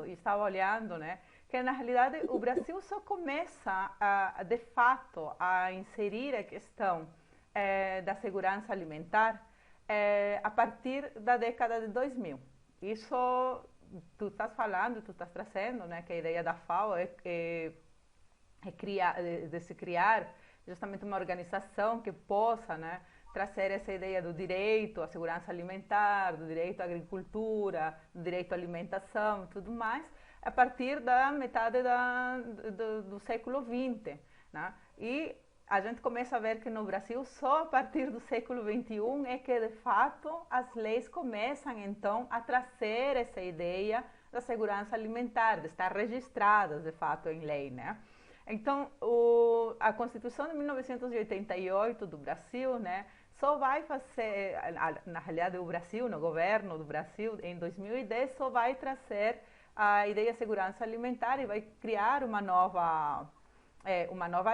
e estava olhando, né, que na realidade o Brasil só começa de fato a inserir a questão da segurança alimentar a partir da década de 2000. Isso tu estás falando, tu estás trazendo, né, que a ideia da FAO de se criar justamente uma organização que possa, né, trazer essa ideia do direito à segurança alimentar, do direito à agricultura, do direito à alimentação e tudo mais, a partir da metade do século XX. Né? E a gente começa a ver que no Brasil, só a partir do século XXI, é que, de fato, as leis começam, então, a trazer essa ideia da segurança alimentar, de estar registradas, de fato, em lei, né? Então, a Constituição de 1988 do Brasil, né, só vai fazer, na realidade, o Brasil, no governo do Brasil, em 2010, só vai trazer a ideia de segurança alimentar e vai criar uma nova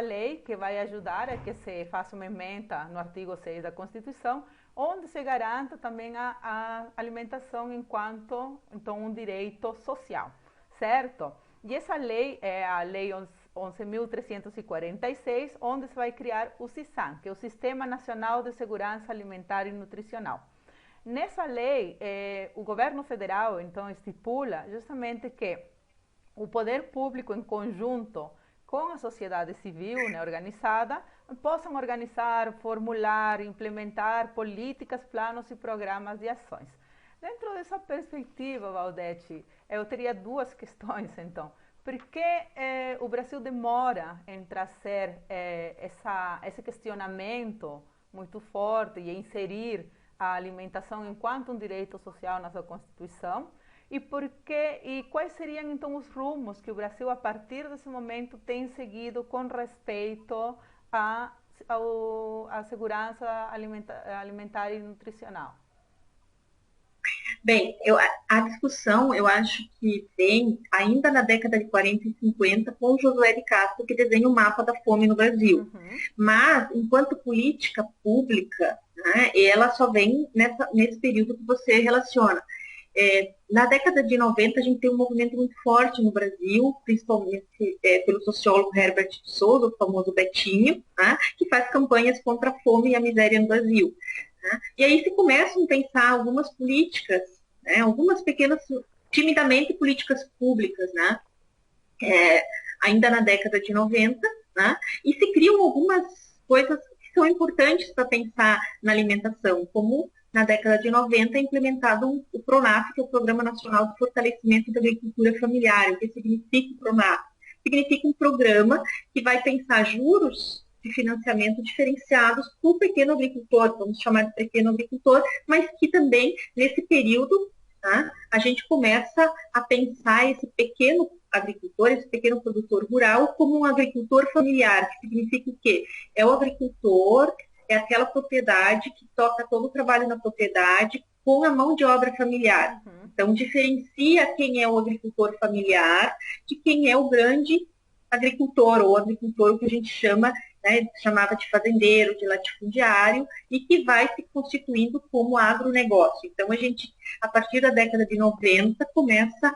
lei que vai ajudar a que se faça uma emenda no artigo 6 da Constituição, onde se garanta também a alimentação enquanto, então, um direito social, certo? E essa lei é a Lei 11.346, onde se vai criar o SISAM, que é o Sistema Nacional de Segurança Alimentar e Nutricional. Nessa lei, o governo federal, então, estipula justamente que o poder público, em conjunto com a sociedade civil, né, organizada, possam organizar, formular, implementar políticas, planos e programas de ações. Dentro dessa perspectiva, Valdete, eu teria duas questões, então. Por que o Brasil demora em trazer esse questionamento muito forte e inserir a alimentação enquanto um direito social na sua Constituição? E quais seriam então os rumos que o Brasil, a partir desse momento, tem seguido com respeito à segurança alimentar e nutricional? Bem, a discussão, eu acho que vem ainda na década de 40 e 50 com Josué de Castro, que desenha o mapa da fome no Brasil. Uhum. Mas, enquanto política pública, né, ela só vem nesse período que você relaciona. Na década de 90, a gente tem um movimento muito forte no Brasil, principalmente pelo sociólogo Herbert de Souza, o famoso Betinho, né, que faz campanhas contra a fome e a miséria no Brasil. Né? E aí se começam a pensar algumas políticas, né, algumas pequenas, timidamente, políticas públicas, né, ainda na década de 90, né, e se criam algumas coisas que são importantes para pensar na alimentação, como na década de 90 é implementado o PRONAF, que é o Programa Nacional de Fortalecimento da Agricultura Familiar. O que significa o PRONAF? Significa um programa que vai pensar juros de financiamento diferenciados para o pequeno agricultor, vamos chamar de pequeno agricultor, mas que também, nesse período, tá, a gente começa a pensar esse pequeno agricultor, esse pequeno produtor rural, como um agricultor familiar, que significa o quê? É o agricultor, é aquela propriedade que toca todo o trabalho na propriedade com a mão de obra familiar. Uhum. Então, diferencia quem é o agricultor familiar de quem é o grande agricultor, ou agricultor, o que a gente chamava de fazendeiro, de latifundiário, e que vai se constituindo como agronegócio. Então, a gente, a partir da década de 90, começa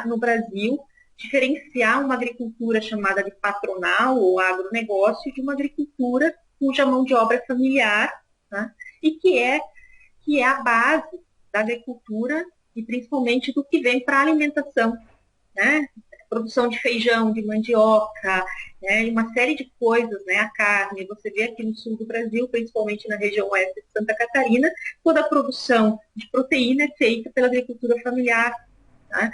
no Brasil, diferenciar uma agricultura chamada de patronal ou agronegócio de uma agricultura cuja mão de obra é familiar, né, e que é a base da agricultura e principalmente do que vem para a alimentação, né? Produção de feijão, de mandioca, né, e uma série de coisas, né, a carne. Você vê aqui no sul do Brasil, principalmente na região oeste de Santa Catarina, toda a produção de proteína é feita pela agricultura familiar, né?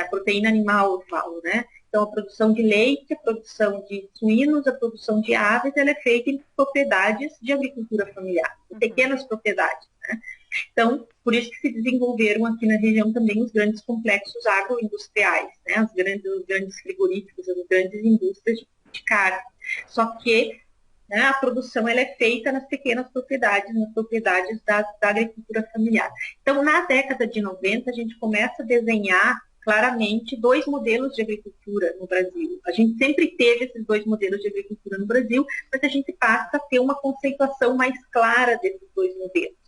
A proteína animal, eu falo, né? Então, a produção de leite, a produção de suínos, a produção de aves, ela é feita em propriedades de agricultura familiar, em pequenas propriedades, né? Então, por isso que se desenvolveram aqui na região também os grandes complexos agroindustriais, né? Os grandes frigoríficos, as grandes indústrias de carne. Só que, né, a produção ela é feita nas pequenas propriedades, nas propriedades da agricultura familiar. Então, na década de 90, a gente começa a desenhar claramente dois modelos de agricultura no Brasil. A gente sempre teve esses dois modelos de agricultura no Brasil, mas a gente passa a ter uma conceituação mais clara desses dois modelos.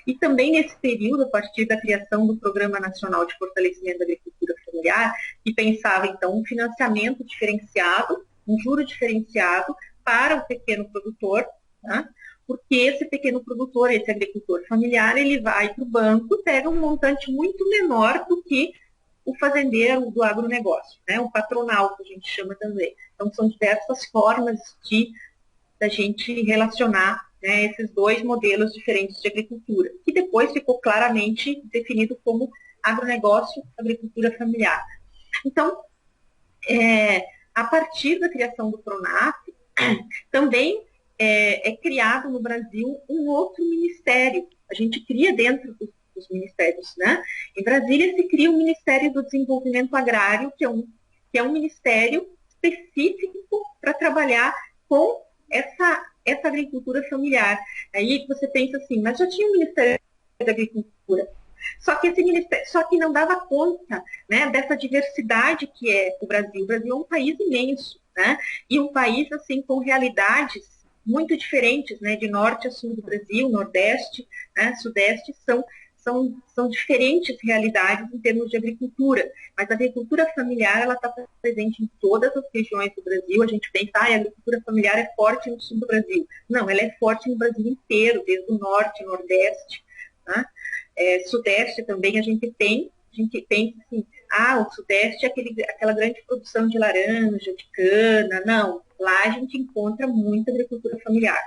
E também nesse período, a partir da criação do Programa Nacional de Fortalecimento da Agricultura Familiar, familiar, que pensava, então, um financiamento diferenciado, um juro diferenciado para o pequeno produtor, né? Porque esse pequeno produtor, esse agricultor familiar, ele vai para o banco e pega um montante muito menor do que o fazendeiro do agronegócio, né? O patronal, que a gente chama também. Então, são diversas formas da gente relacionar, né, esses dois modelos diferentes de agricultura, que depois ficou claramente definido como agronegócio, agricultura familiar. Então, a partir da criação do PRONAF, também é criado no Brasil um outro ministério. A gente cria dentro dos ministérios, né? Em Brasília se cria o Ministério do Desenvolvimento Agrário, que é um ministério específico para trabalhar com essa agricultura familiar. Aí você pensa assim, mas já tinha o Ministério da Agricultura. Só que esse ministério, só que não dava conta, né, dessa diversidade que é o Brasil. O Brasil é um país imenso, né? E um país assim com realidades muito diferentes, né, de norte a sul do Brasil, nordeste, né, sudeste, são diferentes realidades em termos de agricultura, mas a agricultura familiar ela está presente em todas as regiões do Brasil. A gente pensa, a agricultura familiar é forte no sul do Brasil. Não, ela é forte no Brasil inteiro, desde o norte, nordeste, né? Sudeste também a gente pensa assim, o sudeste é aquela grande produção de laranja, de cana. Não, lá a gente encontra muita agricultura familiar.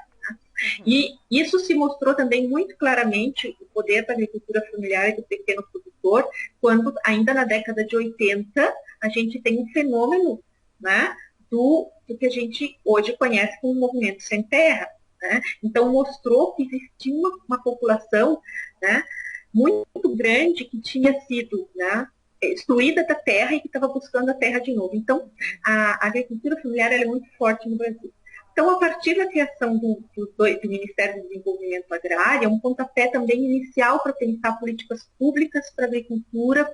E isso se mostrou também muito claramente o poder da agricultura familiar e do pequeno produtor, quando ainda na década de 80 a gente tem um fenômeno, né, do que a gente hoje conhece como movimento sem terra. Né? Então mostrou que existia uma população, né, muito grande que tinha sido, né, excluída da terra e que estava buscando a terra de novo. Então a agricultura familiar ela é muito forte no Brasil. Então, a partir da criação do Ministério do Desenvolvimento Agrário, é um pontapé também inicial para pensar políticas públicas para a agricultura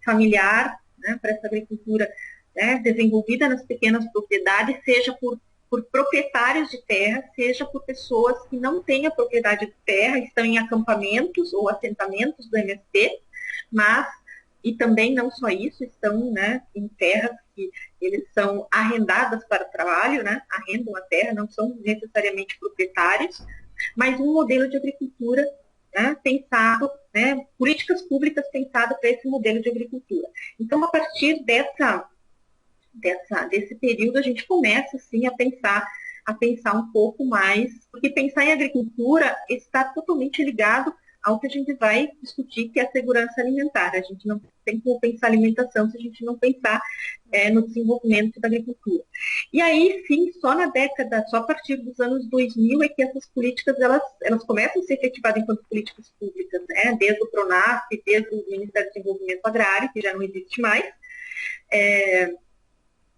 familiar, né, para essa agricultura, né, desenvolvida nas pequenas propriedades, seja por proprietários de terra, seja por pessoas que não têm a propriedade de terra, estão em acampamentos ou assentamentos do MST, e também não só isso, estão, né, em terras que eles são arrendadas para o trabalho, né, arrendam a terra, não são necessariamente proprietários, mas um modelo de agricultura, né, pensado, né, políticas públicas pensadas para esse modelo de agricultura. Então, a partir desse período, a gente começa, assim, a pensar um pouco mais, porque pensar em agricultura está totalmente ligado ao que a gente vai discutir, que é a segurança alimentar. A gente não tem como pensar alimentação se a gente não pensar no desenvolvimento da agricultura. E aí, sim, só a partir dos anos 2000 é que essas políticas, elas começam a ser efetivadas enquanto políticas públicas, né? Desde o PRONAF, desde o Ministério do Desenvolvimento Agrário, que já não existe mais.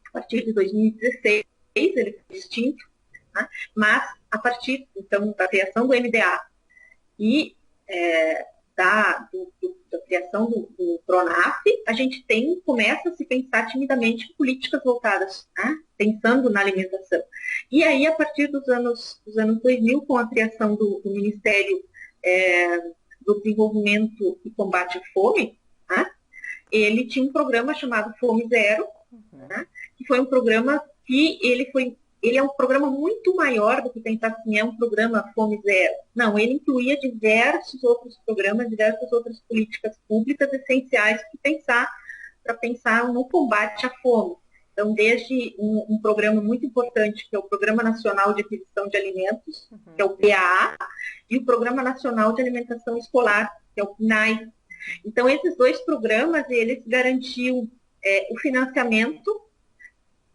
A partir de 2016, ele foi extinto, né? Mas a partir, então, da criação do MDA e da criação do PRONAF, a gente começa a se pensar timidamente em políticas voltadas, né, pensando na alimentação. E aí, a partir dos anos 2000, com a criação do Ministério do Desenvolvimento e Combate à Fome, né, ele tinha um programa chamado Fome Zero, né, que foi um programa que ele é um programa muito maior do que pensar assim, é um programa Fome Zero. Não, ele incluía diversos outros programas, diversas outras políticas públicas essenciais para pensar no combate à fome. Então, desde um programa muito importante, que é o Programa Nacional de Aquisição de Alimentos, que é o PAA, e o Programa Nacional de Alimentação Escolar, que é o PNAE. Então, esses dois programas, eles garantiam o financiamento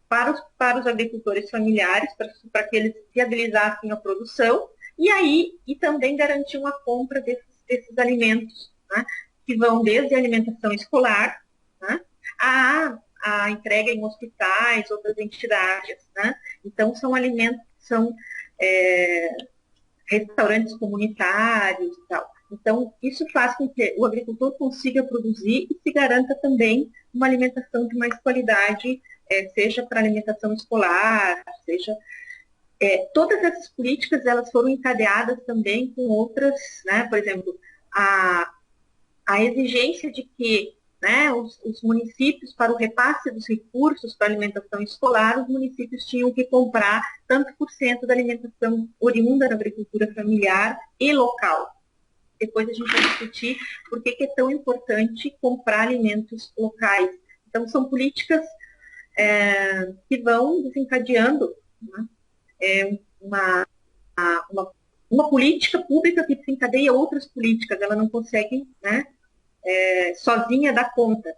para os agricultores familiares, para que eles viabilizassem a produção, e também garantiam a compra desses alimentos, né, que vão desde a alimentação escolar, né, a entrega em hospitais, outras entidades. Né? Então, são alimentos, são restaurantes comunitários e tal. Então, isso faz com que o agricultor consiga produzir e se garanta também uma alimentação de mais qualidade, seja para alimentação escolar, seja... todas essas políticas, elas foram encadeadas também com outras, né? Por exemplo, a exigência de que né, os municípios, para o repasse dos recursos para a alimentação escolar, os municípios tinham que comprar tanto por cento da alimentação oriunda da agricultura familiar e local. Depois a gente vai discutir por que é tão importante comprar alimentos locais. Então, são políticas que vão desencadeando, né, uma política pública que desencadeia outras políticas. Ela não consegue, né, sozinha dar conta.